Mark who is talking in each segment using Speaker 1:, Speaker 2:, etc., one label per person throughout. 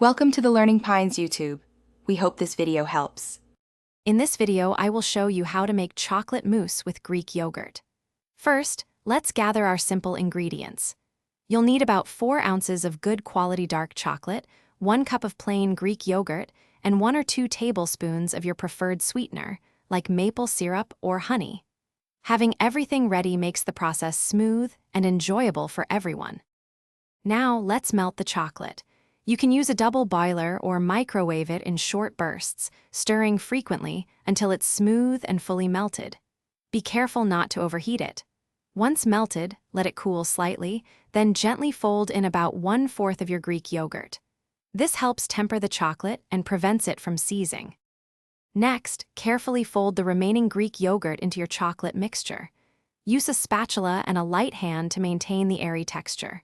Speaker 1: Welcome to the Learning Pines YouTube. We hope this video helps.
Speaker 2: In this video, I will show you how to make chocolate mousse with Greek yogurt. First, let's gather our simple ingredients. You'll need about 4 ounces of good quality dark chocolate, 1 cup of plain Greek yogurt, and 1 or 2 tablespoons of your preferred sweetener, like maple syrup or honey. Having everything ready makes the process smooth and enjoyable for everyone. Now, let's melt the chocolate. You can use a double boiler or microwave it in short bursts, stirring frequently until it's smooth and fully melted. Be careful not to overheat it. Once melted, let it cool slightly, then gently fold in about 1/4 of your Greek yogurt. This helps temper the chocolate and prevents it from seizing. Next, carefully fold the remaining Greek yogurt into your chocolate mixture. Use a spatula and a light hand to maintain the airy texture.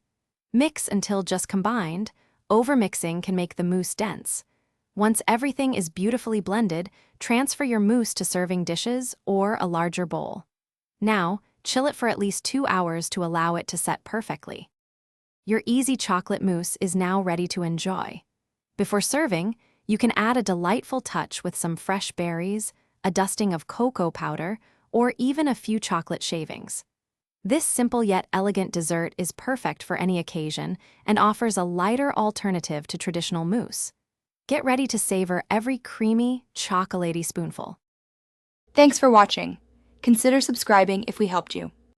Speaker 2: Mix until just combined. Overmixing can make the mousse dense. Once everything is beautifully blended, transfer your mousse to serving dishes or a larger bowl. Now, chill it for at least 2 hours to allow it to set perfectly. Your easy chocolate mousse is now ready to enjoy. Before serving, you can add a delightful touch with some fresh berries, a dusting of cocoa powder, or even a few chocolate shavings. This simple yet elegant dessert is perfect for any occasion and offers a lighter alternative to traditional mousse. Get ready to savor every creamy, chocolatey spoonful.
Speaker 1: Thanks for watching. Consider subscribing if we helped you.